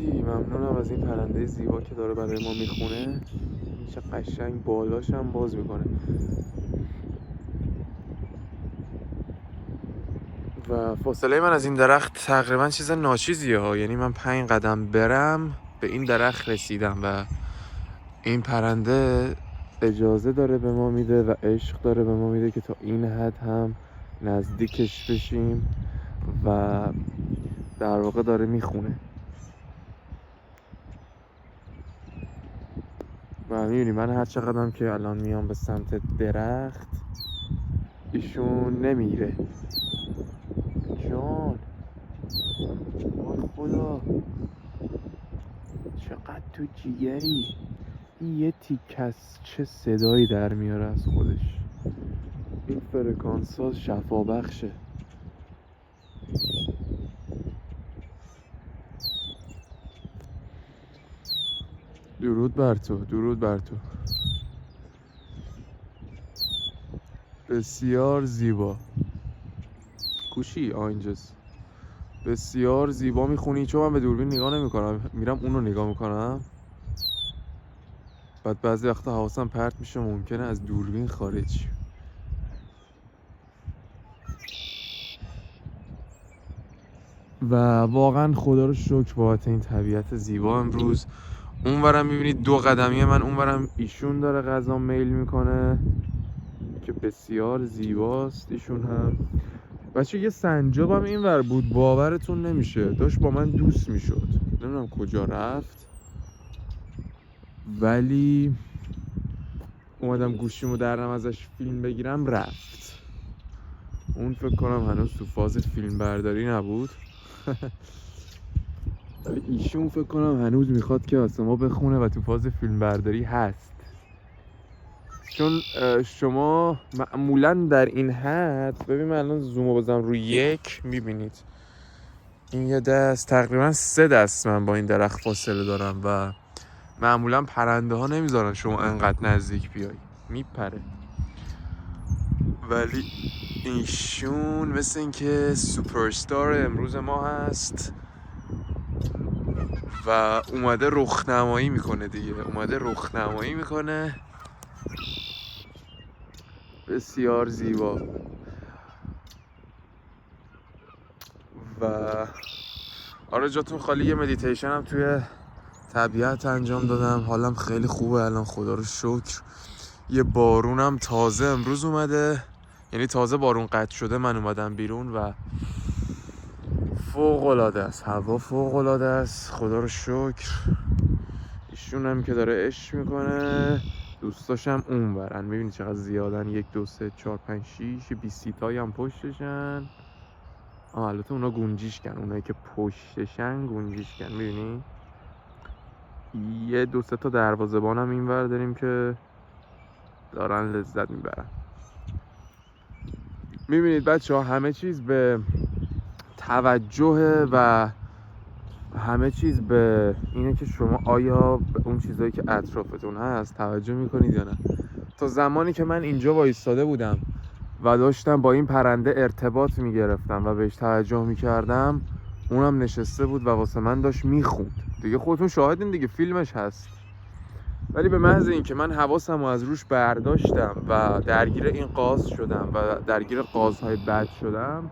مرسی، ممنونم از این پرنده زیبا که داره برای ما میخونه. چه قشنگ بالاش هم باز میکنه و فاصله من از این درخت تقریبا چیز ناچیزیه ها. یعنی من 5 قدم برم به این درخت رسیدم و این پرنده اجازه داره به ما میده و عشق داره به ما میده که تا این حد هم نزدیکش بشیم و در واقع داره میخونه. و میبینی من هر چقدرم که الان میام به سمت درخت ایشون نمیره. جان وای خدا چقدر تو جیگری. این یه تیکس چه صدایی در میاره از خودش. این فرکانس ها شفا بخشه. درود بر تو، درود بر تو. بسیار زیبا. کوشی اینجاست. بسیار زیبا میخونی. چون من به دوربین نگاه نمی کنم، میرم اونو نگاه میکنم. بعد بعضی وقتا حواسم پرت میشه، ممکنه از دوربین خارج. و واقعا خدا رو شکر بابت این طبیعت زیبا امروز. اونورم میبینید 2 قدمی من اونورم ایشون داره غذا میل میکنه که بسیار زیباست. ایشون هم بچه یه سنجابم اینور بود، باورتون نمیشه داشت با من دوست میشد. نمیدونم کجا رفت، ولی اومدم گوشیمو درم ازش فیلم بگیرم رفت. اون فکر کنم هنوز تو فاز فیلم برداری نبود. ولی ایشون فکر کنم هنوز میخواد که واسه ما بخونه و تو فاز فیلم برداری هست. چون شما معمولا در این حد، ببین من الان زومو بزنم روی 1 میبینید این یه دست، تقریبا 3 دست من با این درخت فاصله دارم و معمولا پرنده ها نمیذارن شما انقدر نزدیک بیای، میپره. ولی ایشون مثل این که سوپرستار امروز ما هست و اومده رخنمایی میکنه دیگه. اومده رخنمایی میکنه. بسیار زیبا. و آره جاتون خالی. یه مدیتیشن هم توی طبیعت انجام دادم. حالم خیلی خوبه الان، خدا رو شکر. یه بارونم تازه امروز اومده، یعنی تازه بارون قطع شده من اومدم بیرون و فوق العاده است. هوا فوق العاده است، خدا رو شکر. ایشون هم که داره عشق میکنه. دوستاشم اون برن، میبینی چقدر زیادن. 1 2 3 4 5 6 20 تایی هم پشتشن. البته اونا گنجیشکن، اونایی که پشتشن گنجیشکن. میبینی 1 2 3 تا دروازه‌بان هم اینور داریم که دارن لذت میبرن. میبینید بچه ها همه چیز به توجه و همه چیز به اینه که شما آیا به اون چیزایی که اطرافتون هست توجه میکنید یا نه. تا زمانی که من اینجا وایستاده بودم و داشتم با این پرنده ارتباط میگرفتم و بهش توجه میکردم، اونم نشسته بود و واسه من داشت میخوند دیگه. خودتون شاهدین دیگه، فیلمش هست. ولی به محض این که من حواسمو از روش برداشتم و درگیر این قاز شدم و درگیر قازهای بعد شدم،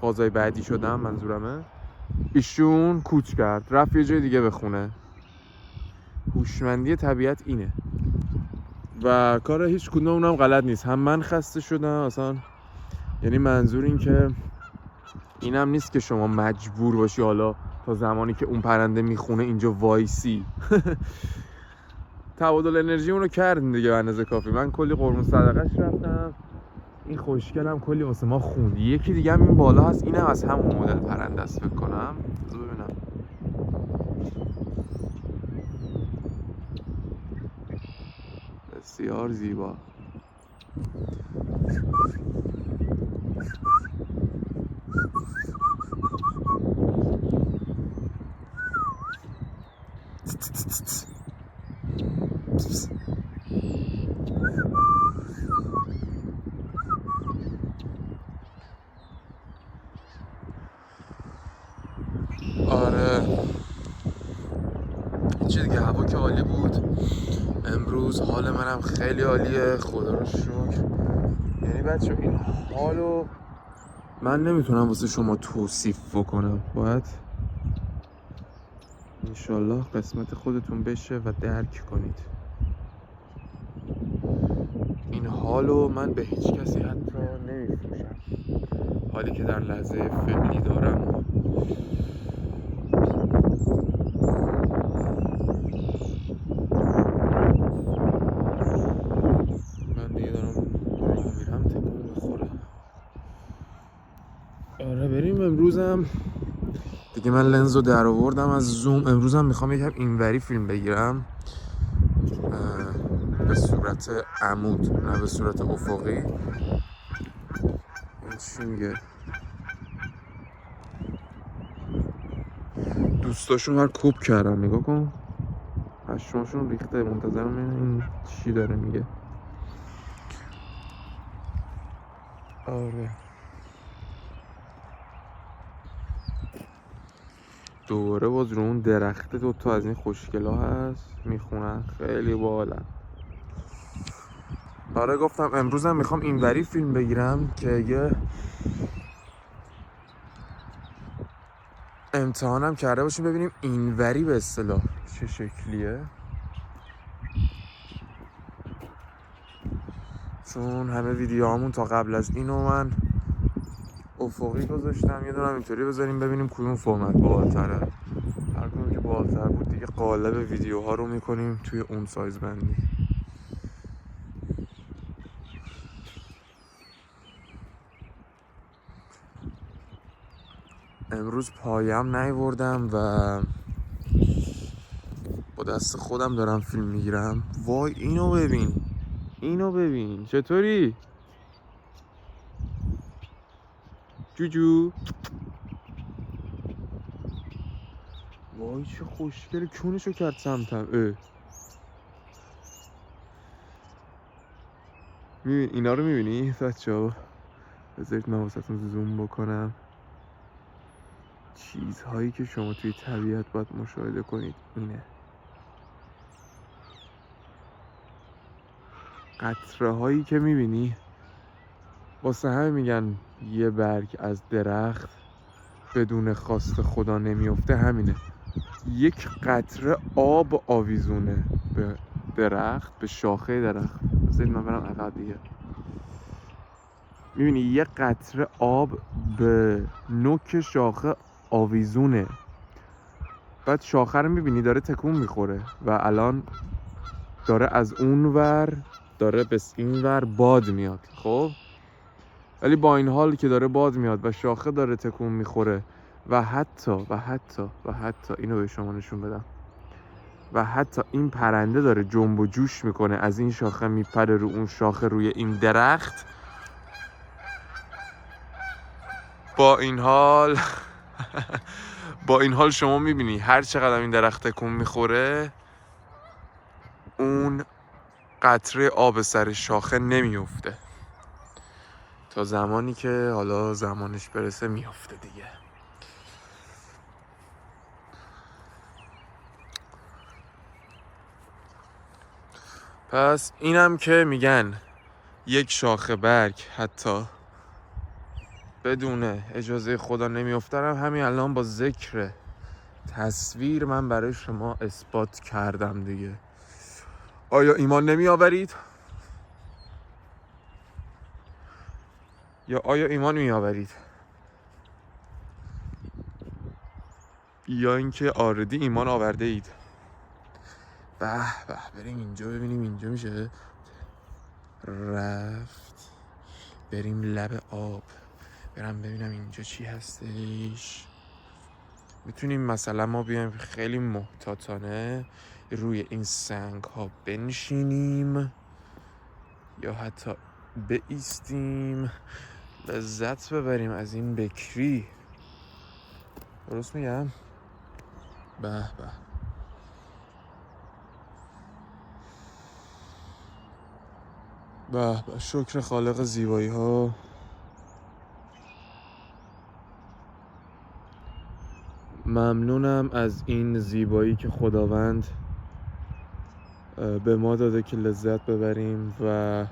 قازهای بعدی شدم منظورمه، ایشون کوچ کرد رفت یه جای دیگه بخونه. هوشمندی طبیعت اینه و کار هیچ کدوم اونم غلط نیست. هم من خسته شدم اصلا، یعنی منظور این که اینم نیست که شما مجبور باشی حالا تا زمانی که اون پرنده میخونه اینجا وایسی. تبادل انرژی اونو کردیم دیگه به اندازه کافی. من کلی قربون صدقش رفتم، این خوشگلم کلی واسه ما خوند. یکی دیگه هم این بالا هست، اینم از همون مدل پرنده است فکر کنم. بذار ببینم. بسیار زیبا. آره دیگه. هوا که عالی بود امروز، حال منم خیلی عالیه خدا رو شکر. یعنی بچه این حالو من نمیتونم واسه شما توصیف بکنم، باید انشالله قسمت خودتون بشه و درک کنید. این حالو من به هیچ کسی حتی نمیفروشم، حالی که در لحظه فعلی دارم. من دیگه دارم راه میرم تکون بخوره. آره بریم. امروزم دیگه من لنزو در آوردم از زوم. امروزم میخوام یکم اینوری فیلم بگیرم به صورت عمود نه به صورت افقی. این چی میگه؟ دوستاشون هر کوب کردن، نگاه کن پشماشون ریخته. منتظرم این چی داره میگه. آره دوباره باز رو اون درخته دوتا از این خوشگلا هست میخونن، خیلی باحالن. آره گفتم امروزم میخوام اینوری فیلم بگیرم که یه امتحانم کرده باشیم ببینیم اینوری به اصطلاح چه شکلیه، چون همه ویدیوهامون تا قبل از اینو من افقی گذاشتم. یه دونم اینطوری بذاریم ببینیم کدوم فرمت بالاتره. هر کدوم که بالاتر بود دیگه قالب ویدیوها رو میکنیم توی اون سایز بندی. امروز پایم نیوردم و با دست خودم دارم فیلم میگیرم. وای اینو ببین، اینو ببین چطوری جوجو. وای چه خوشگله، کونشو کرد سمتم. میبین اینا رو میبینی بچه‌ها؟ بذارید من واسهتون زوم بکنم. چیزهایی که شما توی طبیعت باید مشاهده کنید اینه. قطره هایی که میبینی، واسه همه میگن یه برگ از درخت بدون خواست خدا نمیفته. همینه، یک قطره آب آویزونه به درخت، به شاخه درخت. بذارید من برم عقب دیگه. میبینی یه قطره آب به نوک شاخه آویزونه. بعد شاخه رو میبینی داره تکون میخوره و الان داره از اون ور داره به این ور باد میاد. خب ولی با این حال که داره باد میاد و شاخه داره تکون میخوره و حتی اینو به شما نشون بدم، و حتی این پرنده داره جنب و جوش میکنه، از این شاخه میپره رو اون شاخه روی این درخت. با این حال با این حال شما میبینی هر چقدر این درخت تکون میخوره اون قطره آب سر شاخه نمیفته، تا زمانی که حالا زمانش برسه میفته دیگه. پس اینم که میگن یک شاخه برگ حتی بدون اجازه خدا نمیفته، همین الان با ذکر تصویر من برای شما اثبات کردم دیگه. آیا ایمان نمی آورید؟ یا آیا ایمان می آورید؟ یا اینکه آردی ایمان آورده اید؟ به به بریم اینجا ببینیم اینجا میشه رفت. بریم لب آب، برم ببینم اینجا چی هستش. میتونیم مثلا ما بیایم خیلی محتاطانه روی این سنگ ها بنشینیم یا حتی بایستیم، لذت ببریم از این بکری. درست میگم؟ به به به به، شکر خالق زیبایی ها. ممنونم از این زیبایی که خداوند به ما داده که لذت ببریم و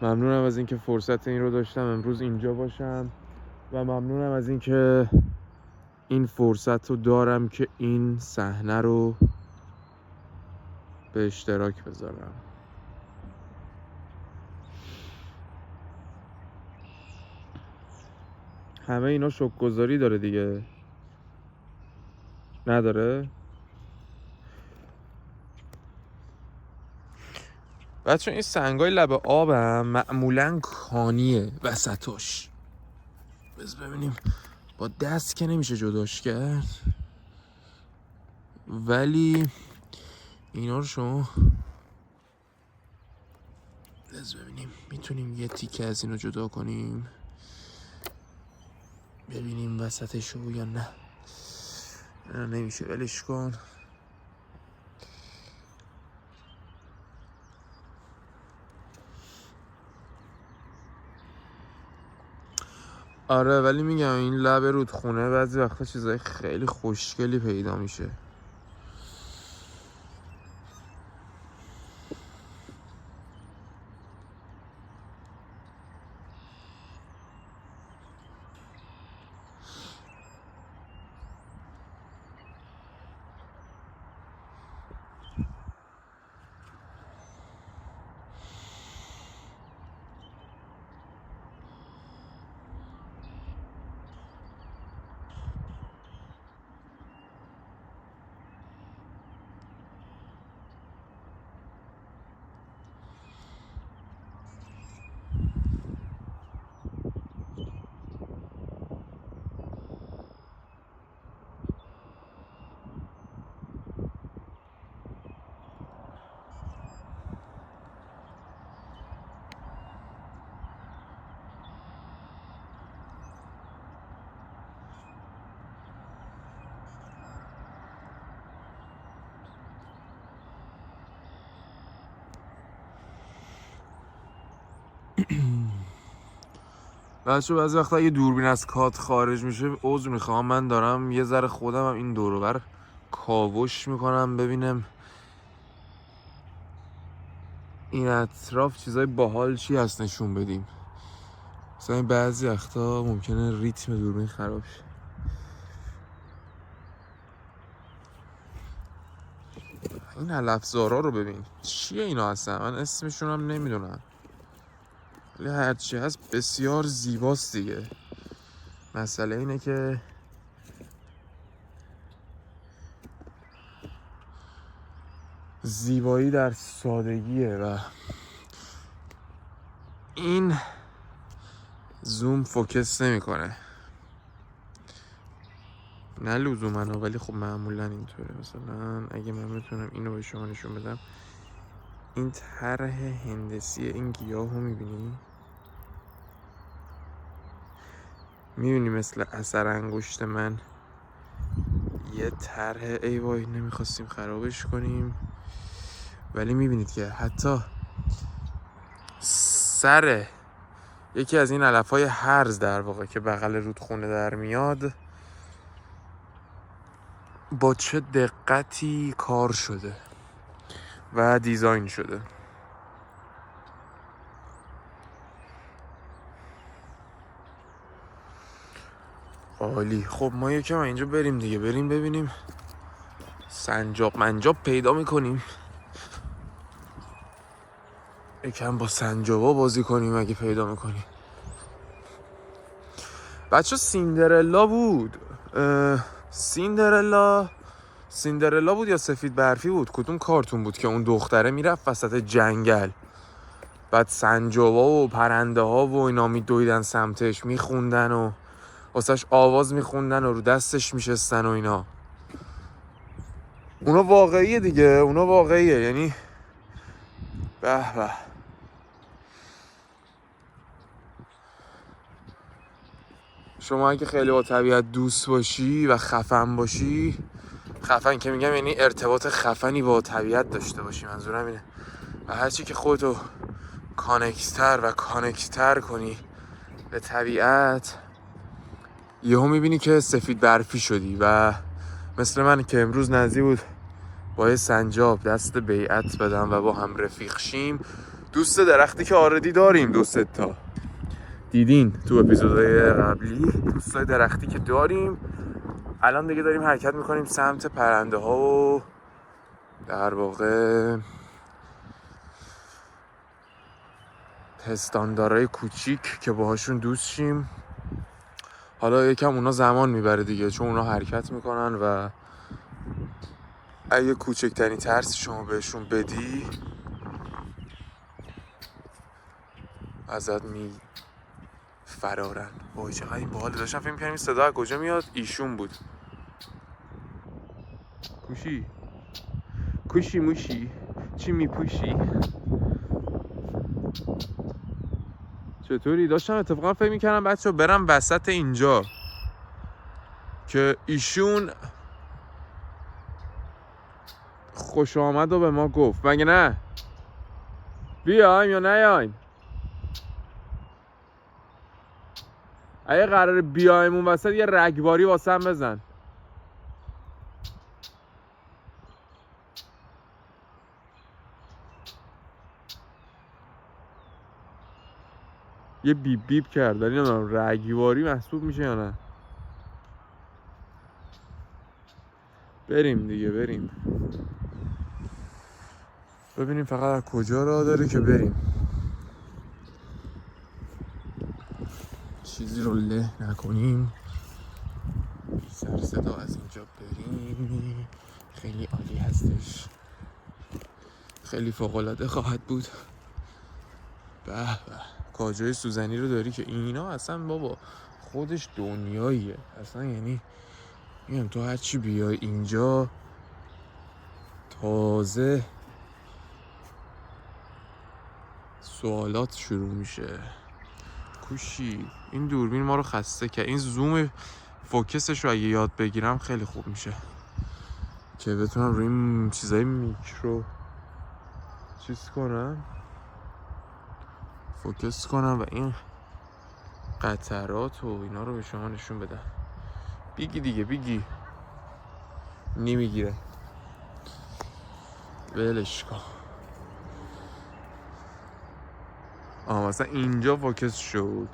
ممنونم از اینکه فرصت این رو داشتم امروز اینجا باشم و ممنونم از اینکه این فرصت رو دارم که این صحنه رو به اشتراک بذارم. همه اینا شکرگزاری داره دیگه، نداره؟ بچه این سنگای لب آبم معمولا کانیه وسطاش. بس ببینیم، با دست که نمیشه جداش کرد، ولی اینا رو شما بس ببینیم میتونیم یه تیکه از اینو جدا کنیم ببینیم وسطشو یا نه. نمیشه، ولش کن. آره ولی میگم این لب رودخونه بعضی وقتا چیزای خیلی خوشگلی پیدا میشه. بچه بعضی وقتا اگه دوربین از کادر خارج میشه عذر میخوام، من دارم یه ذره خودم هم این دور و بر کاوش میکنم ببینم این اطراف چیزای باحال چی هست نشون بدیم. مثلا بعضی وقتا ممکنه ریتم دوربین خراب شه. این علفزارا رو ببین چیه اینا هستن، من اسمشون هم نمیدونم ولی هرچی هست بسیار زیباست دیگه. مسئله اینه که زیبایی در سادگیه و این زوم فوکس نمیکنه، نه لزوما ولی خب معمولا اینطوره. مثلا اگه من بتونم اینو به شما نشون بدم، این طرح هندسی این گیاه رو میبینی مثل اثر انگشت من یه طرح، ای وای نمیخواستیم خرابش کنیم، ولی میبینید که حتی سر یکی از این علفهای هرز در واقع که بغل رودخونه در میاد با چه دقتی کار شده و دیزاین شده. عالی. خب ما یکم اینجا بریم دیگه، بریم ببینیم سنجاب منجاب پیدا میکنیم، یکم با سنجابا بازی کنیم اگه پیدا میکنیم. بچه سیندرلا بود، سیندرلا بود یا سفید برفی بود، کدوم کارتون بود که اون دختره میرفت وسط جنگل، بعد سنجابا و پرنده ها و اینا میدویدن سمتش، میخوندن و واسش آواز میخوندن و رو دستش میشستن و اینا. اونا واقعیه دیگه، اونا واقعیه. یعنی به به. شما اگه خیلی با طبیعت دوست باشی و خفن باشی، خفن که میگم یعنی ارتباط خفنی با طبیعت داشته باشی، منظورم اینه، و هرچی که خودتو کانکتر کنی به طبیعت، یهو میبینی که سفید برفی شدی. و مثل من که امروز نزدیک بود با یه سنجاب دست بیعت بدم و با هم رفیق شیم. دوست درختی که آردی داریم، 2-3 تا دیدین تو اپیزودهای قبلی، دوستای درختی که داریم. الان دیگه داریم حرکت میکنیم سمت پرنده ها و در واقع پستاندارای کوچیک که باهاشون دوست شیم. حالا یکم اونا زمان میبره دیگه، چون اونا حرکت میکنن و اگه کوچکترین ترسی شما بهشون بدی ازت فرارن. وای چقدر این باحاله. داشتم فکر می‌کردم این صدا از کجا میاد، ایشون بود. کوشی موشی چی میپوشی؟ چطوری؟ داشتم اتفاقا فکر می‌کردم بچه‌ها برم وسط اینجا که ایشون خوش آمد و به ما گفت، مگه نه؟ بیایم یا نیایم؟ اگه قراره بیایم اون وسط یه رگباری واسم بزن. یه بیب بیب کرد، ولی نمیدونم رگباری محسوب میشه یا نه. بریم دیگه، بریم ببینیم فقط از کجا راه داره که بریم. چیزی رو له نکنیم، سر صدا از اینجا بریم. خیلی عالی هستش، خیلی فوق‌العاده خواهد بود. به به، کاجای سوزنی رو داری که اینا اصلا بابا خودش دنیاییه اصلا. یعنی میگم تو هرچی بیای اینجا تازه سوالات شروع میشه. کوشی این دوربین ما رو خسته کرد. این زوم فوکسش رو اگه یاد بگیرم خیلی خوب میشه که بتونم روی این چیزای میکرو چیز کنم، فوکس کنم و این قطرات و اینا رو به شما نشون بدم. بیگی دیگه، بیگی نمیگیره، ولش کن. مثلا اینجا فوکس شد.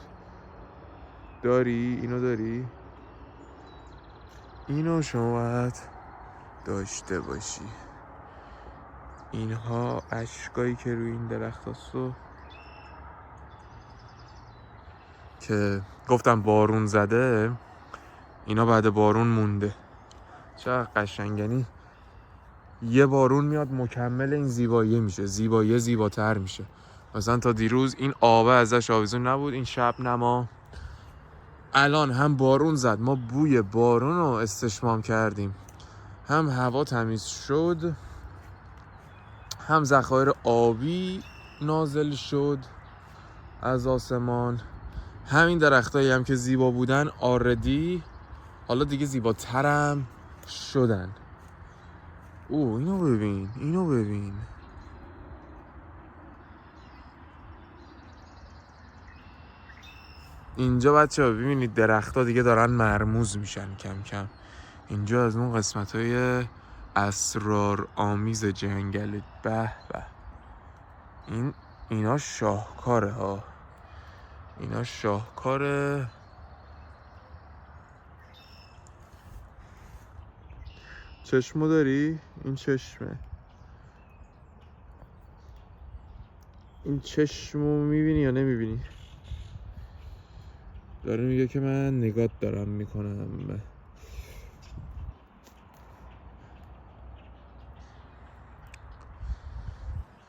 داری؟ اینو داری؟ اینو شما باید داشته باشی. اینها اشکایی که روی این درخت هستو که گفتم بارون زده، اینا بعد بارون مونده. چقدر قشنگنی. یه بارون میاد مکمل این زیبایی میشه، زیبایی زیباتر میشه. مثلا تا دیروز این آبه ازش آویزون نبود، این شب نما. الان هم بارون زد، ما بوی بارون رو استشمام کردیم، هم هوا تمیز شد، هم ذخایر آبی نازل شد از آسمان. همین درختایی هم که زیبا بودن آردی حالا دیگه زیباترم شدن. اینو ببین، اینو ببین. اینجا بچه ها ببینید درختها دیگه دارن مرموز میشن کم کم. اینجا از اون قسمت های اسرار آمیز جنگل. به به، اینا شاهکاره ها، اینا شاهکاره. چشمو داری؟ این چشمه، این چشمو میبینی یا نمیبینی؟ داره میگه که من نگات دارم میکنم.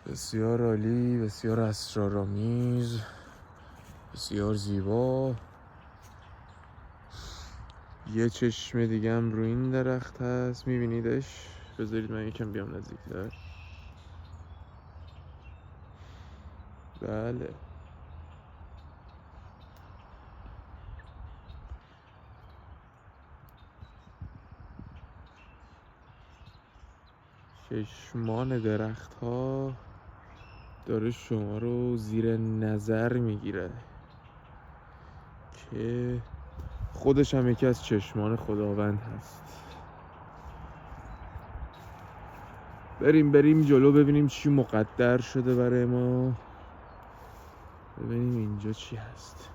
بسیار عالی، بسیار اسرارآمیز، بسیار زیبا. یه چشم دیگه هم روی این درخت هست، میبینیدش؟ بذارید من یکم بیام نزدیک‌تر. بله، چشمان درخت ها داره شما رو زیر نظر میگیره که خودش هم یکی از چشمان خداوند هست. بریم جلو ببینیم چی مقدر شده برای ما. ببینیم اینجا چی هست.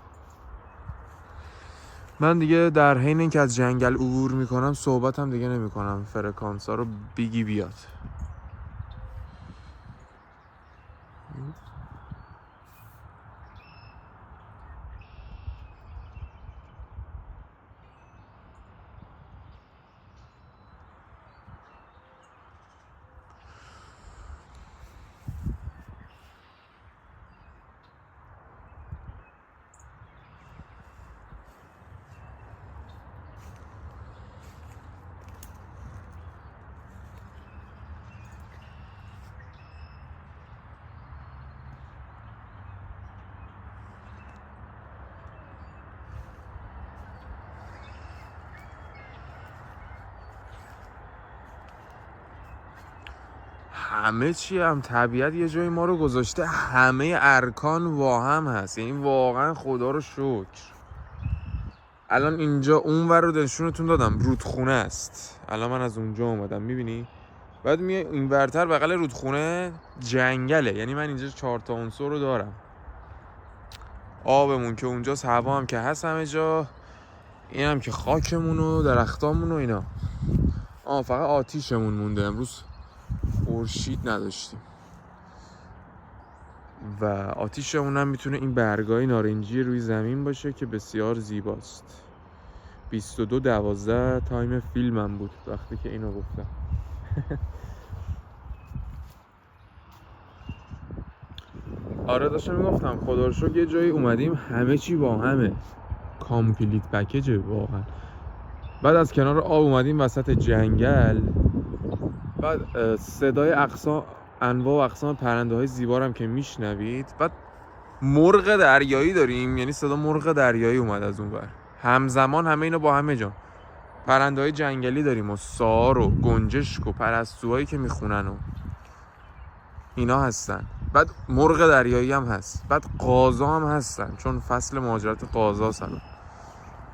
من دیگه در حین اینکه از جنگل عبور میکنم صحبتم دیگه نمیکنم، فرکانس ها رو بیگی بیاد. همه چی هم طبیعت یه جایی ما رو گذاشته، همه ارکان واهم هست، یعنی واقعا خدا رو شکر. الان اینجا اونور رو نشونتون دادم، رودخونه است. الان من از اونجا اومدم، میبینی؟ بعد میای اینورتر بغل رودخونه جنگله، یعنی من اینجا 4 تا عنصر رو دارم. آبمون که اونجاست، هوا هم که هست همه جا، این هم که خاکمون و درختامون و اینا. فقط آتیشمون مونده، امروز خورشید نداشتیم و آتیشمون هم میتونه این برگای نارنجی روی زمین باشه که بسیار زیباست. 22:12 تایم فیلمم بود وقتی که اینو گفتم. آره داشتم میگفتم خدا رو شکر یه جایی اومدیم همه چی با همه، کامپلیت پکیجه واقعا. بعد از کنار آب اومدیم وسط جنگل، بعد صدای انواع و اقسام پرنده های زیبا هم که میشنوید. بعد مرغ دریایی داریم، یعنی صدا مرغ دریایی اومد از اون ور. همزمان همه اینا با همه جا. پرنده های جنگلی داریم و سار و گنجشک و پرستوهایی که میخونن و اینا هستن. بعد مرغ دریایی هم هست. بعد قازا هم هستن چون فصل مهاجرت قازا سلام.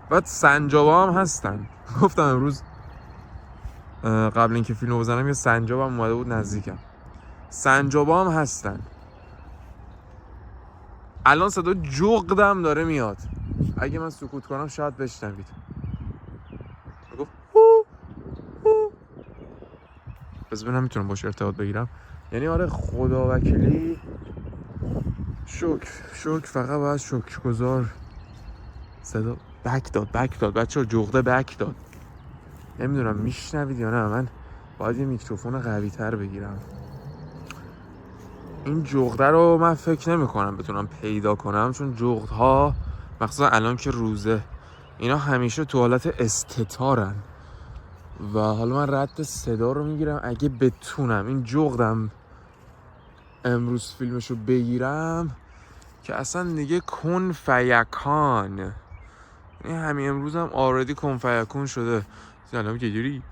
بعد سنجابا هم هستن. گفتم امروز قبل اینکه فیلمو بزنم یه سنجاب هم اومده بود نزدیکم. سنجابا هم هستن. الان صدا جغدم داره میاد، اگه من سکوت کنم شاید بشنوید. گفت بس ببینم میتونم باش ارتباط بگیرم. یعنی آره خدا وکیلی شکر فقط باید شکرگزار. صدا بک داد بچه، جغده بک داد. نمیدونم میشنوید یا نه، من باید یه میکروفون قوی تر بگیرم. این جغده رو من فکر نمی کنم بتونم پیدا کنم، چون جغدها مخصوصا الان که روزه اینا همیشه تو حالت استتارن و حالا من رد صدا رو میگیرم. اگه بتونم این جغدم امروز فیلمشو بگیرم که اصلا دیگه کن فیکان، این همین امروز هم آردی کن فیکون شده. سلام چجوری؟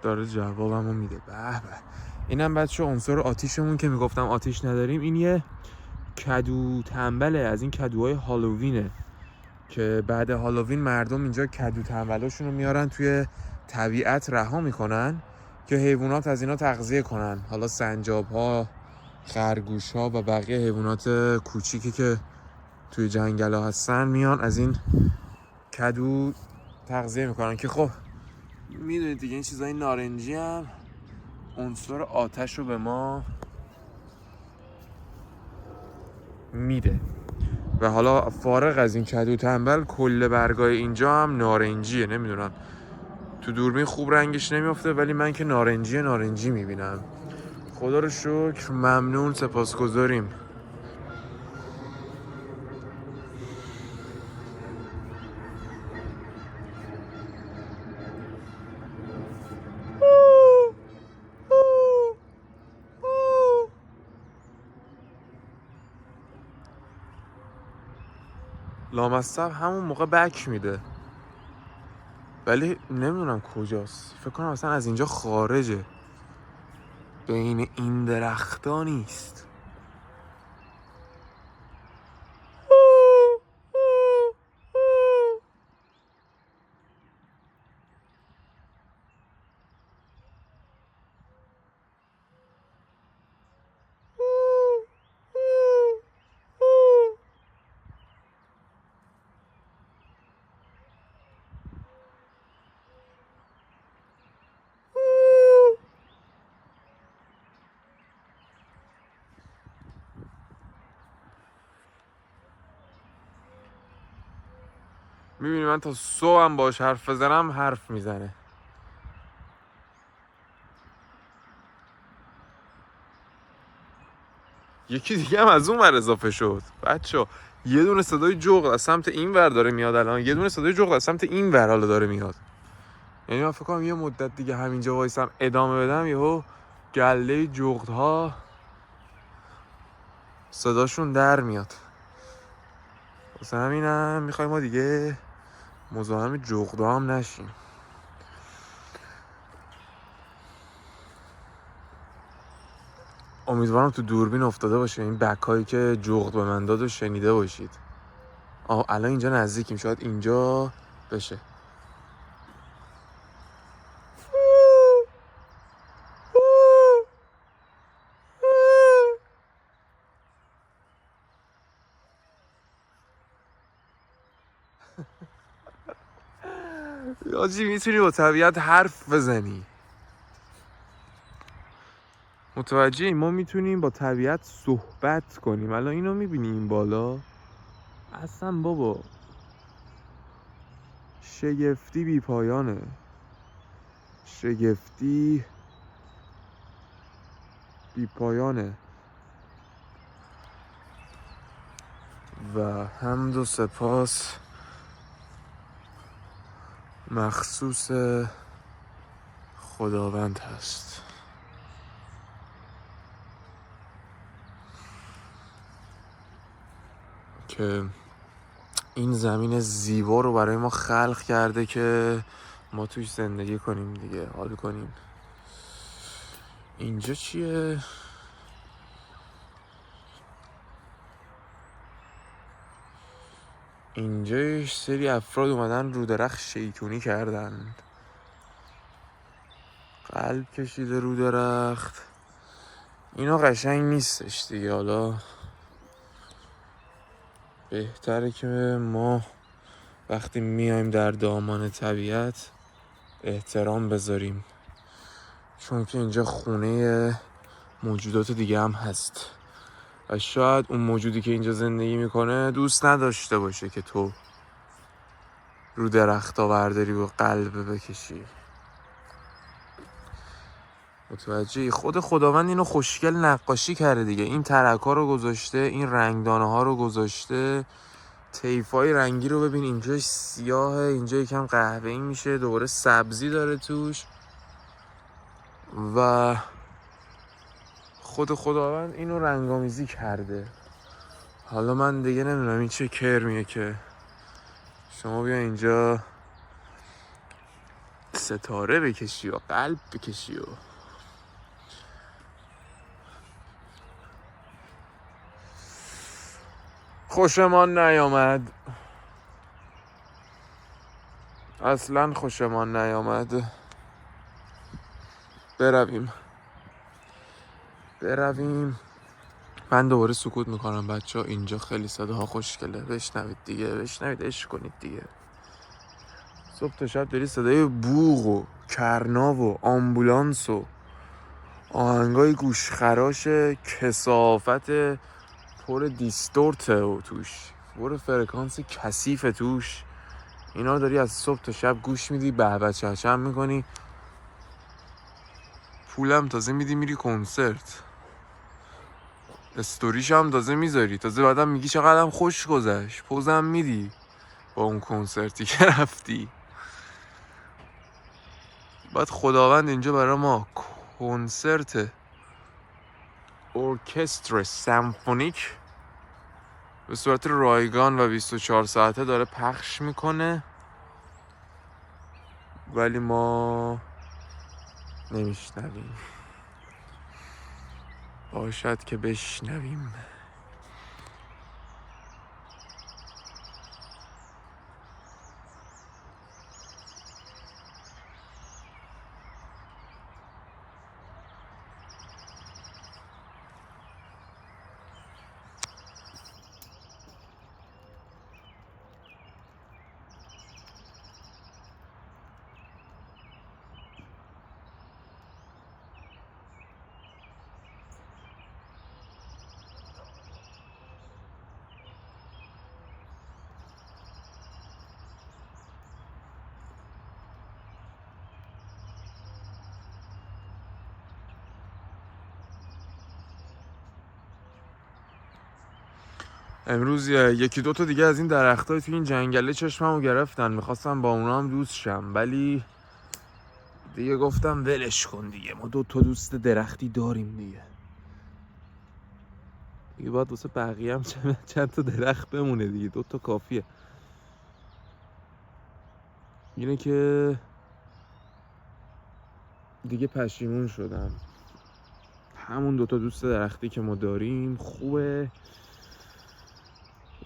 داره جوابمو میده. به به، اینم بچه عنصر آتیشمون که میگفتم آتیش نداریم. این یه کدو تنبله، از این کدوهای هالووینه که بعد هالووین مردم اینجا کدو تنبلاشون رو میارن توی طبیعت رها میکنن که حیوانات از اینا تغذیه کنن. حالا سنجاب ها، خرگوش ها و بقیه حیوانات کوچیکی که توی جنگل ها هستن میان از این کدو تغذیه میکنن که خب میدونید دیگه این چیزای نارنجی هم عنصر آتش رو به ما میده. و حالا فارغ از این کدو تنبل کل برگای اینجا هم نارنجیه. نمیدونم تو دوربین خوب رنگش نمیافته ولی من که نارنجی میبینم. خدا رو شکر، ممنون، سپاسگزاریم. لامصب همون موقع بک میده، ولی نمیدونم کجاست. فکر کنم اصلا از اینجا خارجه، بین این درختا نیست. میبینی من تا صبح هم باش حرف بزنم حرف میزنه. یکی دیگه هم از اون ور اضافه شد بچه. یه دونه صدای جغد از سمت این ور داره میاد الان، یه دونه صدای جغد از سمت این ور حالا داره میاد. یعنی من فکر کنم یه مدت دیگه همینجا وایسم ادامه بدم یهو گله جغدها صداشون در میاد. واسه همینم میخوایم ما دیگه مزاحم جغدا هم نشیم. امیدوارم تو دوربین افتاده باشه این بکایی که جغد به من داد و شنیده باشید. الان اینجا نزدیکیم، شاید اینجا بشه. یاجی میتونی با طبیعت حرف بزنی. متوجهی؟ ما میتونیم با طبیعت صحبت کنیم. الان اینو میبینی این بالا اصلا بابا شگفتی بی پایانه، شگفتی بی پایانه. و حمد و سپاس مخصوص خداوند هست که این زمین زیبا رو برای ما خلق کرده که ما توش زندگی کنیم دیگه، حال کنیم. اینجا چیه؟ اینجا سری افراد اومدن رو درخت شیطونی کردن، قلب کشیده رو درخت. اینا قشنگ نیستش دیگه. حالا بهتره که ما وقتی میایم در دامان طبیعت احترام بذاریم، چون که اینجا خونه موجودات دیگه هم هست و شاید اون موجودی که اینجا زندگی میکنه دوست نداشته باشه که تو رو درخت برداری و قلب بکشی. متوجهی؟ خود خداوند اینو خوشگل نقاشی کرده دیگه. این ترک‌ها رو گذاشته، این رنگدانه ها رو گذاشته، طیفای رنگی رو ببین. اینجاش سیاهه، اینجا یکم قهوه‌ای میشه، دوباره سبزی داره توش. و خود خداوند اینو رنگامیزی کرده. حالا من دیگه نمیدونم این چه کرمیه که شما بیا اینجا ستاره بکشی و قلب بکشی و خوشمان نیامد. اصلا خوشمان نیامد. برویم. من دوباره سکوت میکنم بچه ها. اینجا خیلی صداها خوشگله، بشنوید دیگه، بشنوید، عشق کنید دیگه. صبح تا شب داری صدای بوق و کرنا و آمبولانس و آهنگای گوشخراش کثافت پر دیستورته و توش پر فرکانس کثیف توش. اینا رو داری از صبح تا شب گوش میدی، به چهچم میکنی، پولم تازه میدی میری کنسرت، استوریش هم تازه میذاری، تازه بعدم میگی چقدرم خوش گذشت، پوزم میدی با اون کنسرتی که رفتی. بعد خداوند اینجا برای ما کنسرت ارکستر سمفونیک به صورت رایگان و 24 ساعته داره پخش میکنه، ولی ما نمیشنویم. باشد که بشنویم. امروز یکی دوتا دیگه از این درختای تو این جنگله چشممو گرفتن، میخواستم با اونا هم دوست شم، ولی دیگه گفتم ولش کن دیگه، ما دوتا دوست درختی داریم دیگه باید واسه بقیه هم چند تا درخت بمونه دیگه، دوتا کافیه. اینه که دیگه پشیمون شدم، همون دوتا دوست درختی که ما داریم خوبه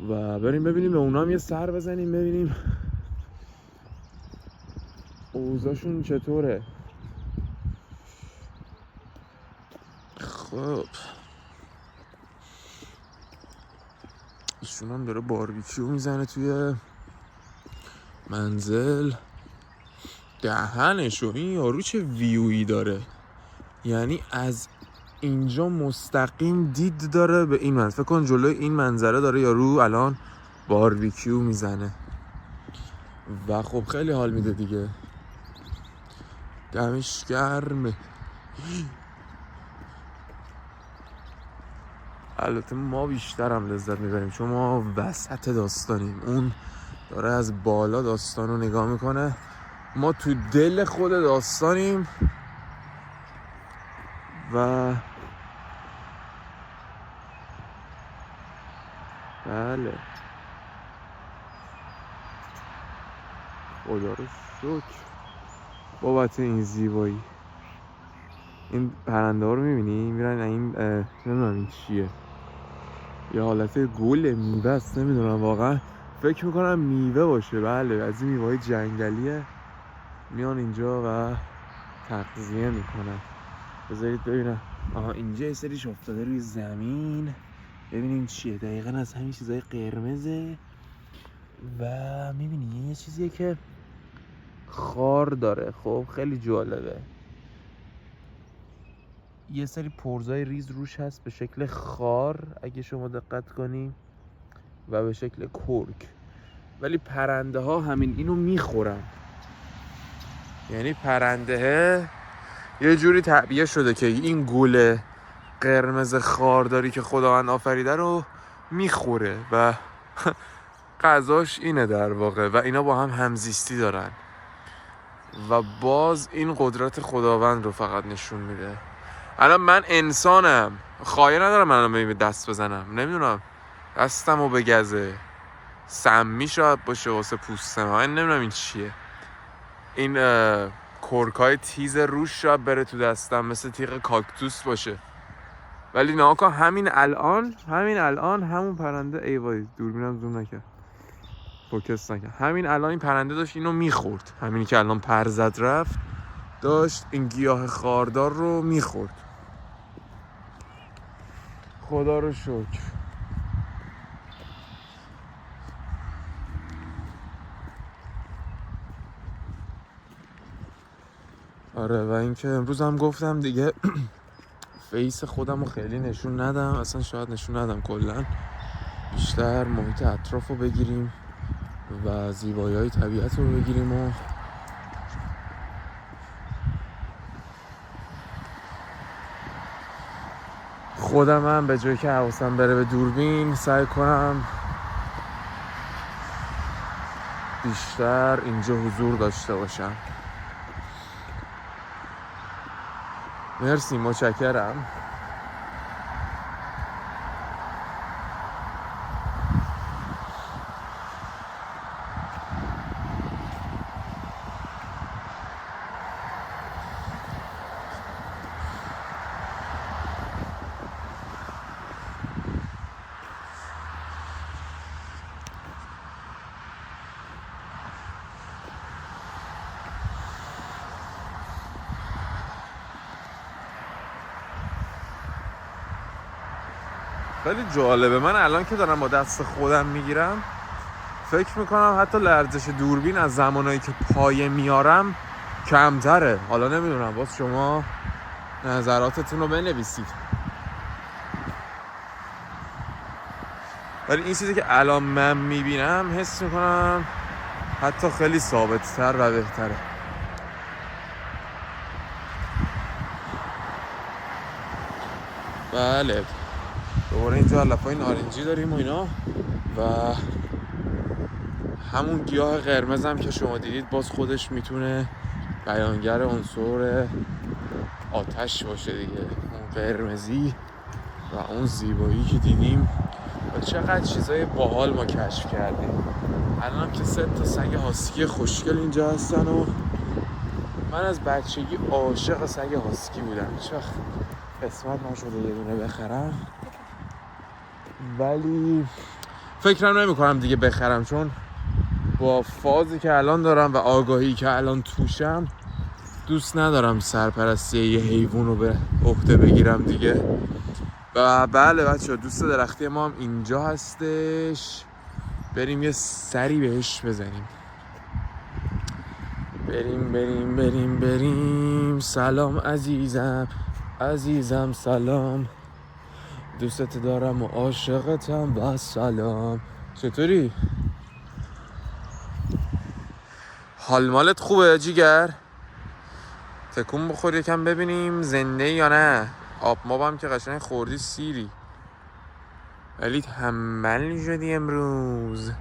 و بریم ببینیم به اونا هم یه سر بزنیم، ببینیم اوضاعشون چطوره. خب ایشون هم داره باربیکیو میزنه توی منزل. دهنشو این یارو چه ویویی داره، یعنی از اینجا مستقیم دید داره به این منظره. فکر کن جلوی این منظره داره یارو الان باربیکیو میزنه و خب خیلی حال میده دیگه، دمش گرمه. البته ما بیشتر هم لذت میبریم چون ما وسط داستانیم، اون داره از بالا داستان رو نگاه میکنه، ما تو دل خود داستانیم و بله خدا رو شکر بابت این زیبایی. این پرنده ها رو میبینی میرن این نمیدونم این چیه، یه حالت گل میوه است، نمیدونم واقعا، فکر میکنم میوه باشه. بله از این میوه های جنگلیه، میان اینجا و تغذیه میکنن. بذارید ببینم، آها اینجا یه سریش افتاده روی زمین، ببینیم چیه دقیقا. از همین چیزای قرمزه و میبینی یه چیزیه که خار داره. خب خیلی جالبه، یه سری پرزای ریز روش هست به شکل خار اگه شما دقت کنی و به شکل کرک، ولی پرنده ها همین اینو میخورن. یعنی پرنده یه جوری تعبیه شده که این گل قرمز خارداری که خداوند آفریده رو میخوره و غذاش اینه در واقع، و اینا با هم همزیستی دارن و باز این قدرت خداوند رو فقط نشون میده. الان من انسانم، خواهی ندارم من الان به دست بزنم، نمیدونم دستم رو بگزه، سمی شاید باشه واسه پوستم، من نمیدونم این چیه. این کرکای تیز روش شاید بره تو دستم مثل تیغ کاکتوس باشه، ولی نه کن همین الان همون پرنده، ای وای دوربینم زوم نکرد فوکس نکرد، همین الان این پرنده داشت اینو میخورد، همینی که الان پر زد رفت داشت این گیاه خاردار رو میخورد. خدا رو شکر. آره و اینکه امروز هم گفتم دیگه فیس خودم رو خیلی نشون ندم، اصلا شاید نشون ندم، کلا بیشتر محیط اطراف رو بگیریم و زیبایی های طبیعت رو بگیریم و خودم هم به جایی که حواسم بره به دوربین سعی کنم بیشتر اینجا حضور داشته باشم. مرسی، متشکرم. خیلی جالبه. من الان که دارم با دست خودم میگیرم فکر میکنم حتی لرزش دوربین از زمانایی که پایه میارم کمتره. حالا نمیدونم، باز شما نظراتتون رو بنویسید. ولی این چیزی که الان من میبینم حس میکنم حتی خیلی ثابت‌تر و بهتره. بله دوباره اینجا علفای نارنجی داریم و اینا و همون گیاه قرمز هم که شما دیدید باز خودش میتونه بیانگر عنصر آتش باشه دیگه. اون قرمزی و اون زیبایی که دیدیم و چقدر چیزای باحال ما کشف کردیم. الان که 3 تا سگ هاسکی خوشگل اینجا هستن و من از بچگی عاشق سگ هاسکی بودم. هیچ وقت قسمت نشده یه دونه بخرم، ولی فکرم نمی کنم دیگه بخرم، چون با فازی که الان دارم و آگاهی که الان توشم دوست ندارم سرپرستی یه حیوان رو به عهده بگیرم دیگه. و بله بچه‌ها، دوست درختی ما هم اینجا هستش، بریم یه سری بهش بزنیم. بریم. سلام عزیزم سلام، دوستت دارم و عاشقتم و سلام. چطوری؟ حال مالت خوبه جیگر؟ تکون بخور یکم ببینیم زنده یا نه. آب مابم که قشنگ خوردی سیری، ولی تنبل شدی امروز،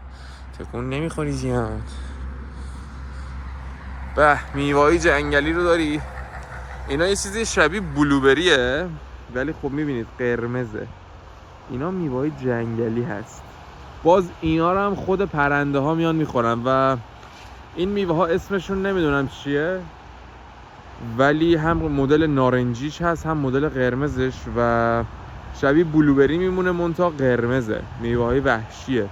تکون نمیخوری زیاد. به میوه‌های جنگلی رو داری. اینا یه چیزی شبیه بلوبریه ولی خب میبینید قرمزه. اینا میوه‌های جنگلی هست. باز اینا رو هم خود پرنده ها میان میخورن و این میوه ها اسمشون نمیدونم چیه، ولی هم مدل نارنجیش هست هم مدل قرمزش و شبیه بلوبری میمونه منتها قرمزه. میوه های وحشیه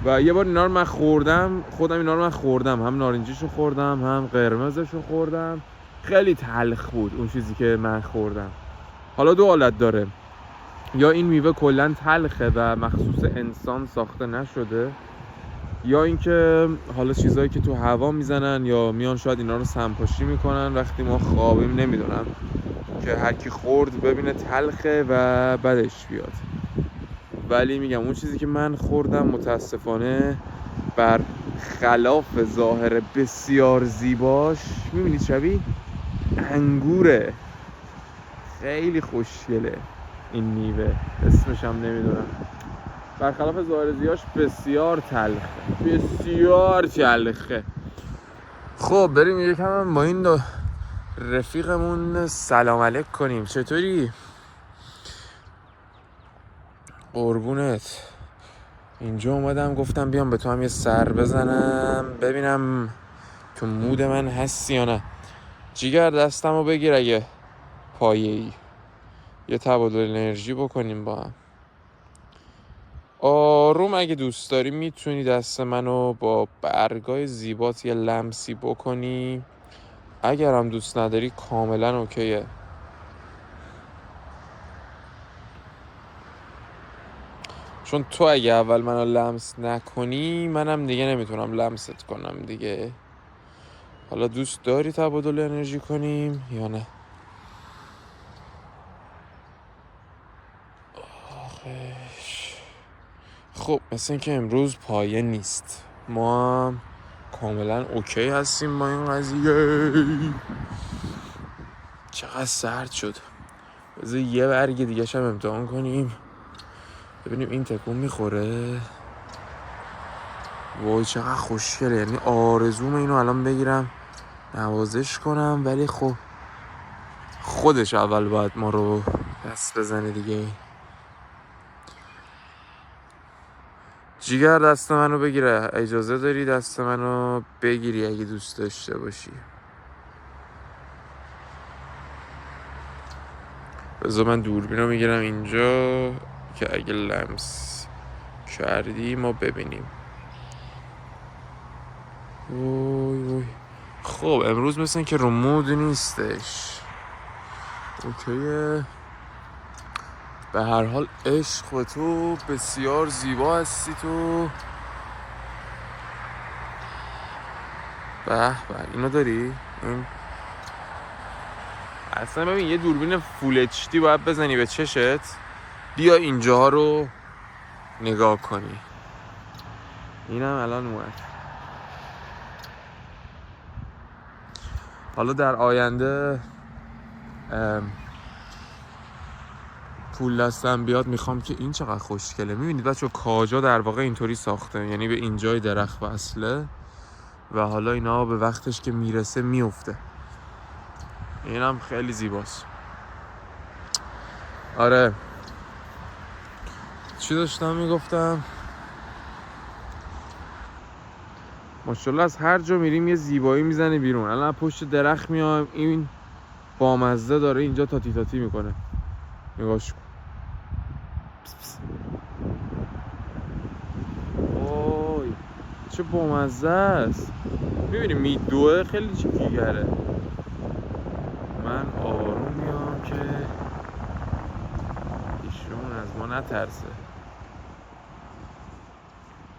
و یه بار اینا رو من خوردم، هم نارنجیشو خوردم هم قرمزشو خوردم. خیلی تلخ بود اون چیزی که من خوردم. حالا 2 حالت داره، یا این میوه کلا تلخه و مخصوص انسان ساخته نشده، یا اینکه حالا چیزایی که تو هوا میزنن یا میان شاید اینا رو سمپاشی میکنن وقتی ما خوابیم، نمیدونم، که هر کی خورد ببینه تلخه و بدش بیاد. ولی میگم اون چیزی که من خوردم متاسفانه بر خلاف ظاهر بسیار زیباش، میبینید شبیه انگوره. خیلی خوشگله این میوه، اسمش هم نمیدونم. برخلاف ظاهر زیباش بسیار تلخه. خب بریم یکم با این رفیقمون سلام علیک کنیم. چطوری؟ قربونت. اینجا اومدم گفتم بیام به تو هم یه سر بزنم ببینم تو مود من هستی یا نه. جیگر دستمو بگیر اگه پایه‌ای، یه تبادل انرژی بکنیم با هم. آروم اگه دوست داری میتونی دست منو با برگای زیبات یه لمسی بکنی، اگر هم دوست نداری کاملا اوکیه. چون تو اگه اول منو لمس نکنی منم دیگه نمیتونم لمست کنم دیگه. حالا دوست داری تبادل انرژی کنیم یا نه؟ آخش. خب مثل این که امروز پایه نیست، ما هم کاملا اوکی هستیم با این قضیه. چقدر سرد شد. بذار یه برگ دیگه شم امتحان کنیم ببینیم این تکون میخوره. وای چقدر خوشگله، یعنی آرزوم اینو الان بگیرم نوازش کنم، ولی خب خودش اول باید ما رو دست بزنه دیگه. جیگر دست منو بگیره، اجازه داری دست منو بگیری اگه دوست داشته باشی. بذار من دوربینو میگیرم اینجا که اگه لمس کردی ما ببینیم. وای. خب امروز مثل که رو مود نیستش. اوکیه. به هر حال عشق به تو، بسیار زیبا هستی تو. به به اینو داری؟ این اصلا ببین یه دوربین فول اچ دی باید بزنی به چشت، بیا اینجاها رو نگاه کنی. اینم الان اومد. حالا در آینده پول دستم بیاد میخوام که این چقدر خوشگله. میبینید بچه کاجا در واقع اینطوری ساخته، یعنی به اینجای درخت وصله و حالا اینا به وقتش که میرسه میفته. اینم خیلی زیباست. آره چی داشتم میگفتم؟ ماشاءالله از هر جا میریم یه زیبایی میزنه بیرون. الان پشت درخت میایم، این بامزه داره اینجا تاتی تاتی میکنه. نگاش کن. وای چه بامزه است. میبینی میدوه خیلی جیگره. من آروم میام که ایشون از ما نترسه.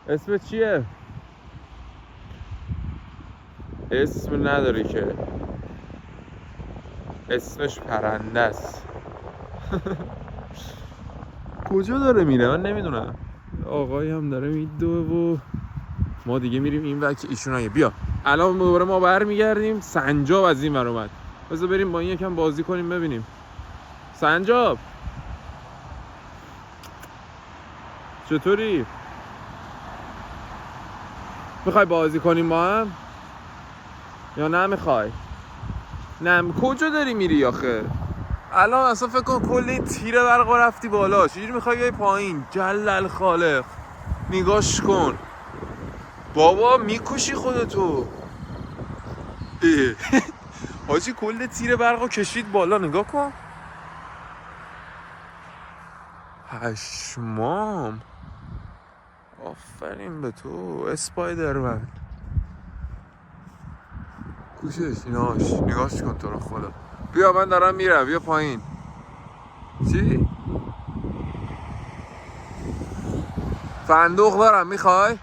اسمت چیه؟ اسم نداره که، اسمش پرنده است. کجا داره میره من نمیدونم. آقایی هم داره میدوه و ما دیگه میریم این وقت که ایشون هایی. بیا الان دوباره ما برمیگردیم. سنجاب از این ور اومد. بذار بریم با این یکم بازی کنیم ببینیم. سنجاب چطوری؟ میخوای بازی کنیم با هم یا نه میخوای؟ نه کجا داری میری آخه؟ الان اصلا فکر کن کل این تیر برق رفتی بالا. چجوری میخوای بیای پایین؟ جل الخالق نگاش کن بابا، میکشی خودتو. حاجی کل تیر برقو کشید بالا، نگاه کن. پشمام. آفرین به تو اسپایدرمن. کوشش ایناش نگاش کن تو رو خدا. بیا من دارم میرم، بیا پایین. چی؟ فندوق دارم، میخوای؟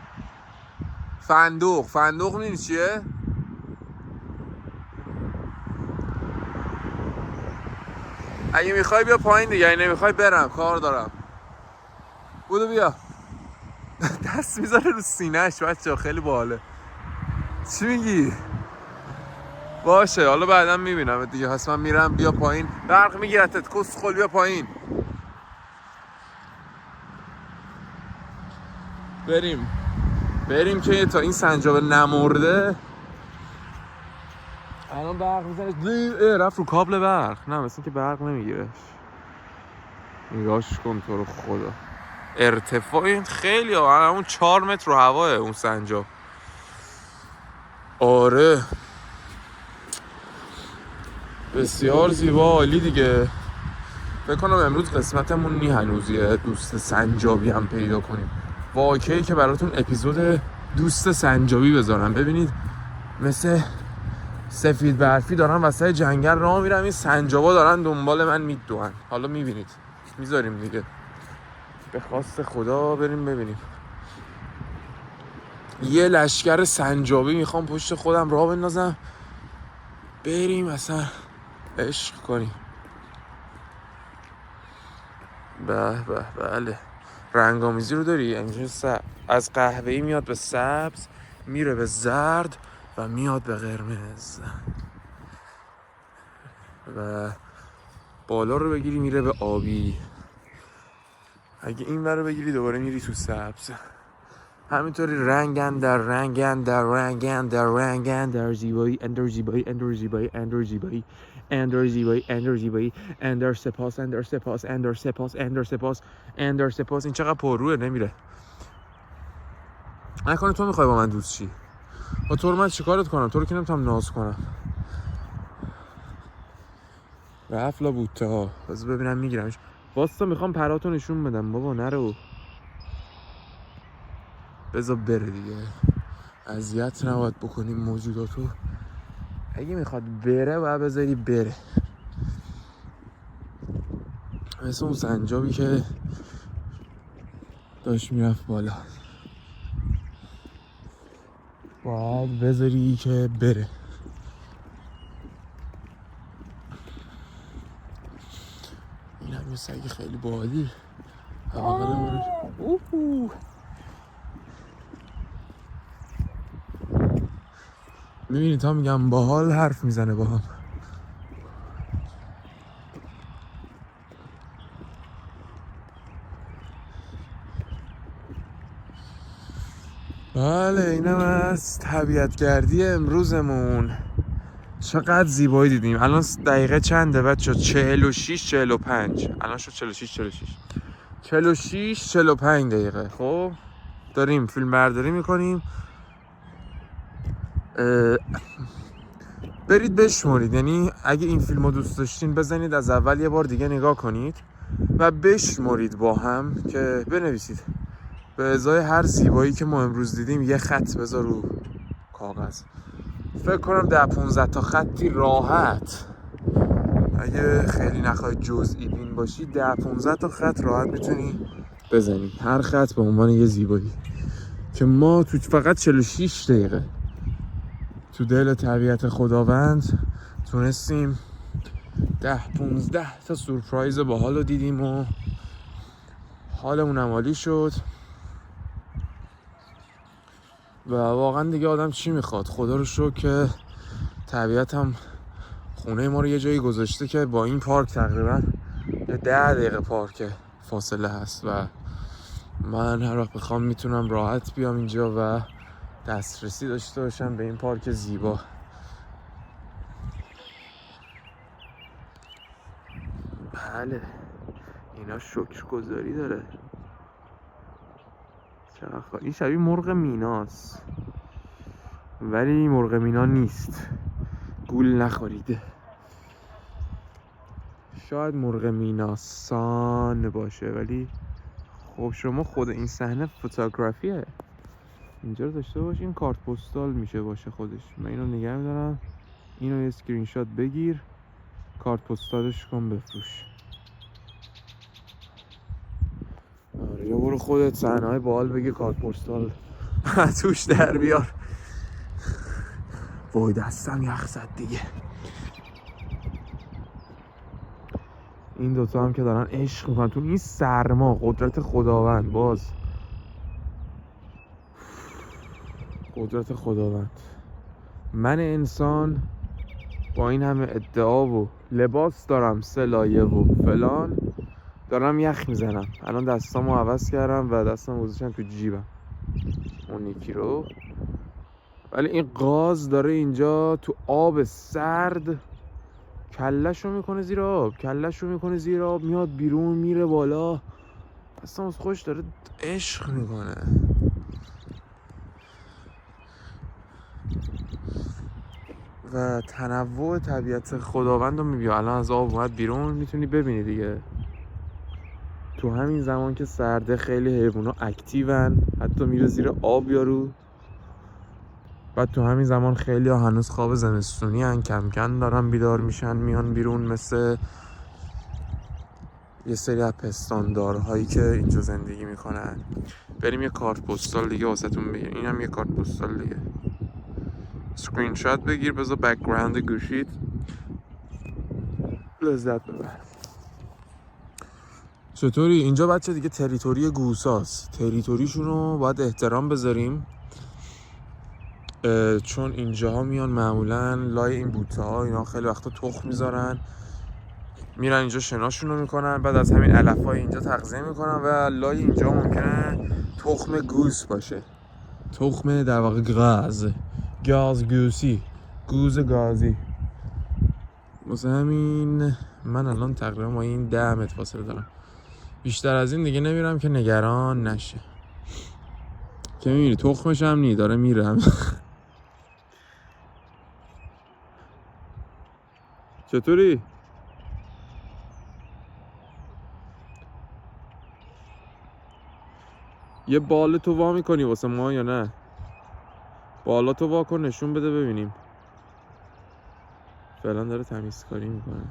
فندوق میدونی چیه؟ اگه میخوای بیا پایین دیگه، اگه نمیخوای برم کار دارم. بودو بیا. دست میذاره رو سینه‌اش بچه، خیلی باحاله. چی میگی؟ باشه حالا بعدا میبینم دیگه. پس من میرم، بیا پایین. برق میگیرتت کسخل، بیا پایین. بریم که تا این سنجاب نمرده. الان برق میزنه. رفت رو کابل برق. نه مثل که برق نمیگیره. نگاش کن تو رو خدا. ارتفاع این خیلی همون 4 متر رو هواه اون سنجاب. آره بسیار زیبا، عالی دیگه. فکر کنم امروز قسمتمون نی هنوز یه دوست سنجابی هم پیدا کنیم. واقعی که براتون اپیزود دوست سنجابی بذارم. ببینید مثل سفید برفی دارن وسط جنگل راه میرم، این سنجابا دارن دنبال من میدوئن. حالا میبینید میذاریم دیگه به خواست خدا. بریم ببینیم. یه لشکر سنجابی میخوام پشت خودم راه بندازم، بریم اصلا عشق کنیم. بله رنگامیزی رو داری. یعنی از قهوه‌ای میاد به سبز، میره به زرد و میاد به قرمز و بالا رو بگیری میره به آبی. اگه این ور رو بگیری دوباره میری تو سبز. همینطوری رنگن در زیبایی اندر سپاس. این چقدر پرروه نمیره. نکنه تو میخوای با من دوست شی؟ با تو رو من چیکارت کنم؟ تو رو که نمیتونم ناز کنم. رفلا بوته ها. بذار ببینم میگیرمش. واستا میخوام پراتو نشون بدم بابا. نرو بذار بره دیگه. اذیت نباید بکنیم موجوداتو. اگه میخواد بره باید بذاری بره. مثل اون سنجابی که داشت میرفت بالا. باید بذاری که بره. این هم یه سگ خیلی باحالی. میبینی تا میگم باحال حرف میزنه با هم. بله اینم از طبیعت گردی امروزمون. چقدر زیبایی دیدیم. الان دقیقه چنده بچه؟ 46 45. الان شد 46 45 دقیقه. خب داریم فیلم برداری میکنیم. برید بشمارید، یعنی اگه این فیلم رو دوست داشتین بزنید از اول یه بار دیگه نگاه کنید و بشمارید با هم که بنویسید به ازای هر زیبایی که ما امروز دیدیم یه خط بذار رو کاغذ. فکر کنم 10-15 تا خطی راحت، اگه خیلی نخواهید جزئی بین باشی 10-15 تا خط راحت میتونی بزنی، هر خط به عنوان یه زیبایی که ما تو فقط 46 دقیقه تو دل طبیعت خداوند تونستیم 10-15 تا سورپرایز باحال رو دیدیم و حالمون عالی شد. و واقعا دیگه آدم چی میخواد؟ خدا رو شکر که طبیعت هم خونه ما رو یه جایی گذاشته که با این پارک تقریبا یه 10 دقیقه پارک فاصله هست و من هر وقت بخوام میتونم راحت بیام اینجا و دسترسی داشته باشم به این پارک زیبا. بله اینا شکرگزاری داره. چقدر این شبیه مرغ میناست ولی مرغ مینا نیست، گول نخورید. شاید مرغ میناسان باشه ولی خب شما خود این صحنه فوتوگرافیه. اینجا رو داشته باشین کارت پستال میشه باشه خودش. من اینو نگه میدارم، اینو یه اسکرین شات بگیر کارت پستالش کن بفروش. آره یا برو خودت صحنه های باحال بگیر کارت پستال توش در بیار. وای دستم یخ زد دیگه. این دوتا هم که دارن عشق میکنن تو این سرما. قدرت خداوند. باز قدرت خداوند. من انسان با این همه ادعا و لباس دارم 3 لایه و فلان دارم یخ میزنم. الان دستامو عوض کردم و دستامو گذاشتم تو جیبم اون یکی رو، ولی این قاز داره اینجا تو آب سرد کله‌شو میکنه زیر آب، کله‌شو میکنه زیر آب، میاد بیرون میره بالا. اصلا از خوش داره عشق میکنه. و تنوع طبیعت خداوند رو میبینی. الان از آب اومد بیرون میتونی ببینی دیگه. تو همین زمان که سرده خیلی حیوونا اکتیون، حتی میره زیر آب یارو. بعد تو همین زمان خیلی ها هنوز خواب زمستونی هن، کم کم دارن بیدار میشن میان بیرون، مثل یه سری از پستاندارهایی که اینجا زندگی میکنن. بریم یه کارت پستال دیگه واسهتون بگیر. این هم یه کارت پستال دیگه. اسکرین شات بگیر بذار بک‌گراند گوشیت لذت ببر. چطوری؟ اینجا بچه دیگه تریتوری گوساست. تریتوریشون رو باید احترام بذاریم، چون اینجاها میان معمولا لای این بوته ها اینا خیلی وقتا تخم میذارن، میرن اینجا شناشون رو میکنن، بعد از همین علف های اینجا تغذیه میکنن و لای اینجا ممکنه تخم گوس باشه. تخم در واقع گاز گوسی، گوز گازی. واسه همین من الان تقریبا با این 10 متر فاصله دارم. بیشتر از این دیگه نمیرم که نگران نشه. که میبینی تخمش هم نی داره میره. چطوری؟ یه بال تو وا میکنی واسه ما یا نه؟ بالا تو وا کن نشون بده ببینیم. فعلا داره تمیزکاری میکنه.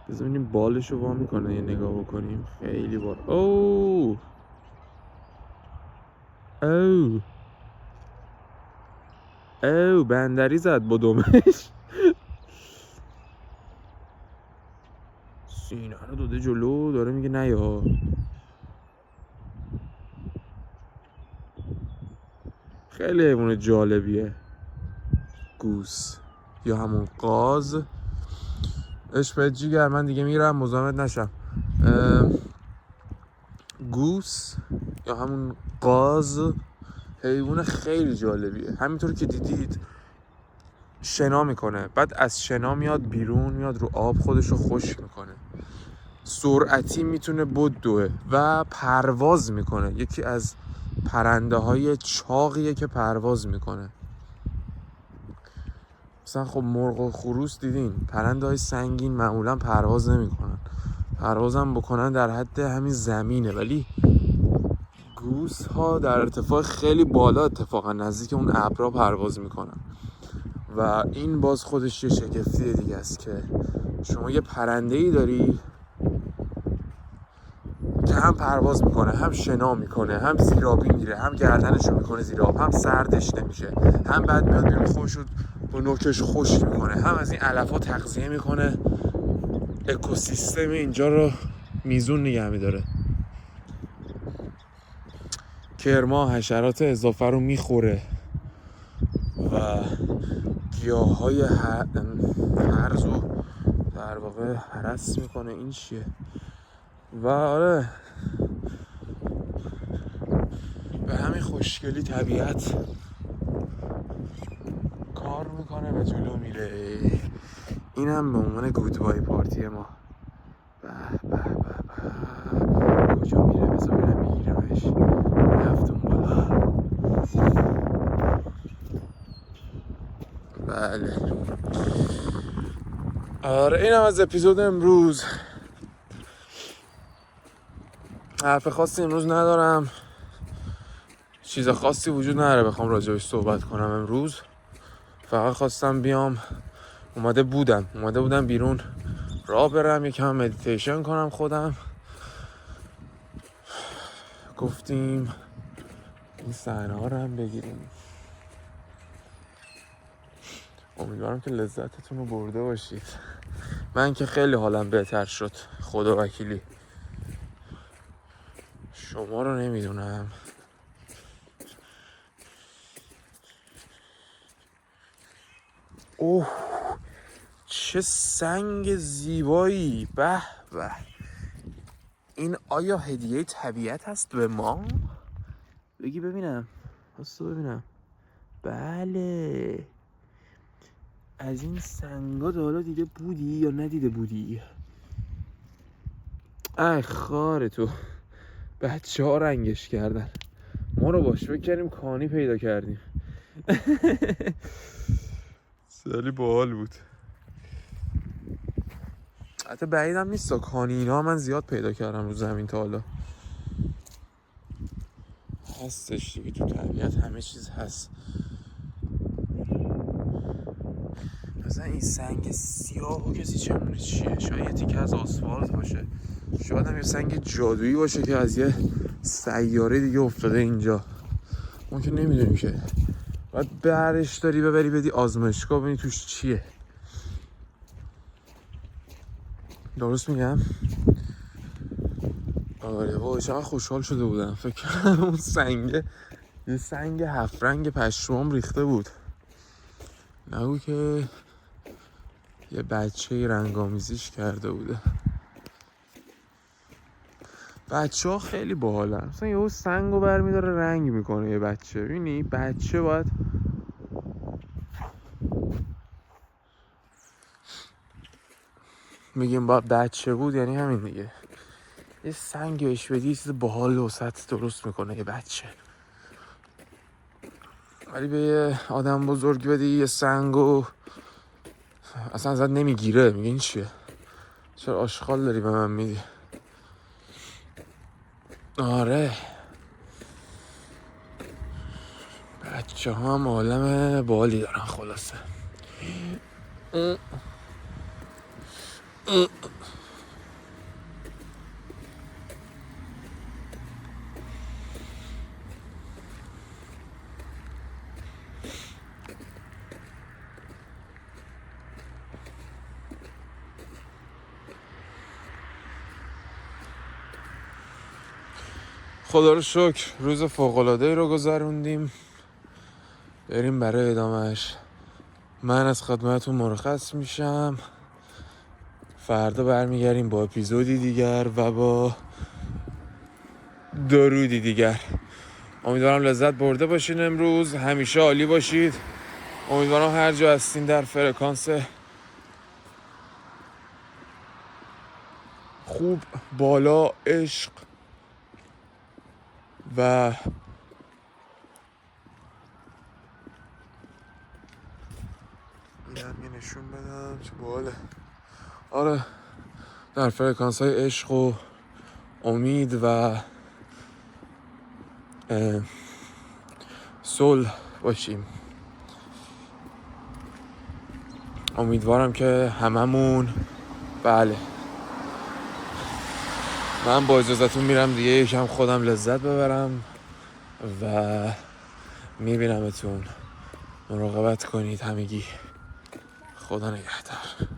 بذار ببینیم بالشو وا میکنه یه نگاه بکنیم. خیلی بال. اوه اوه اوه بندری زد با دومش. سینه رو داده جلو، داره میگه نه یا. خیلی حیوان جالبیه گوس یا همون قاز. عشق جیگر، من دیگه میرم مزاحمت نشم. گوس یا همون قاز حیوان خیلی جالبیه. همینطور که دیدید شنا میکنه، بعد از شنا میاد بیرون، میاد رو آب خودشو خشک میکنه. سرعتی میتونه بدوه و پرواز میکنه. یکی از پرنده های چاقیه که پرواز میکنه. مثلا خب مرغ و خروس دیدین، پرنده های سنگین معمولا پرواز نمیکنن، پروازم بکنن در حد همین زمینه، ولی گوس ها در ارتفاع خیلی بالا اتفاقا نزدیک اون ابرا پرواز میکنن. و این باز خودش یه شگفتی دیگه است که شما یه پرنده ای داری که هم پرواز میکنه، هم شنا میکنه، هم زیرابی میره، هم گردنشو میکنه زیراب، هم سردش نمیشه، هم بعد میاد بیرون خودشو با نوکش خشک میکنه، هم از این علفا تغذیه میکنه، اکوسیستم اینجا رو میزون نگه میداره. کرما حشرات اضافه رو میخوره و گیاهای هرز رو در واقع هرس میکنه. این چیه؟ و آره به همین خوشگلی طبیعت کار میکنه و جلو میره. این هم به عنوان گودبای پارتی ما. به به به به کجا میره؟ بذار برم بگیرمش. رفتم بالا. بله آره این هم از اپیزود امروز. حرف خاصی امروز ندارم، چیز خاصی وجود نداره بخوام راجعش صحبت کنم امروز. فقط خواستم بیام، اومده بودم بیرون راه برم یکم مدیتیشن کنم خودم. گفتیم این صحنه ها رو هم بگیریم. امیدوارم که لذتتون رو برده باشید. من که خیلی حالم بهتر شد خدا وکیلی. شما رو نمیدونم. اوه چه سنگ زیبایی. به به. این آیا هدیه طبیعت هست به ما؟ بگی ببینم. ببینم. بله. از این سنگا تا حالا دیده بودی یا ندیده بودی؟ ای خاره تو. بچه ها رنگش کردن، ما رو باش فکر کردیم کانی پیدا کردیم. سالی باحال بود. حتی بعیدم نیست کانی اینا من زیاد پیدا کردم رو زمین تا حالا. هستش دیگه تو طبیعت همه چیز هست. مثلا این سنگ سیاه و کسی چه می‌دونه چیه. شاید یه تیکه از آسفالت باشه، شاید هم یه سنگ جادویی باشه که از یه سیاره دیگه افتاده اینجا. ما که نمیدونیم که. باید برش داری ببری بدی آزمایشگاه ببینی توش چیه. درست میگم؟ آره وای چقدر خوشحال شده بودم. فکر کنم اون سنگه یه سنگ 7 رنگ پشمام ریخته بود. نگو که یه بچه رنگامیزیش کرده بوده. بچه ها خیلی باحالن. مثلا یه سنگ رو برمیداره رنگ میکنه یه بچه. ببینی بچه باید میگیم باید بچه بود، یعنی همین دیگه. یه سنگ بهش بدی یه چیز باحال وسط درست میکنه یه بچه. ولی به یه آدم بزرگ بدی یه سنگو اصلا ازت نمیگیره، میگه این چیه؟ چرا آشغال داری به من میدی؟ آره بچه ها هم عالم بالی دارن خلاصه. خدا رو شکر روز فوق‌العاده‌ای رو گذروندیم. بریم برای ادامهش. من از خدمتتون مرخص میشم. فردا برمیگردیم با اپیزودی دیگر و با درودی دیگر. امیدوارم لذت برده باشین. امروز همیشه عالی باشید. امیدوارم هر جا هستین در فرکانس خوب، بالا، عشق و اینم یه نشون بدم چه باله. آره، در فرکانس های عشق و امید و صلح باشیم. امیدوارم که هممون بله. من با اجازتون میرم دیگه یکم خودم لذت ببرم و میبینمتون. مراقبت کنید همگی. خدا نگهدار.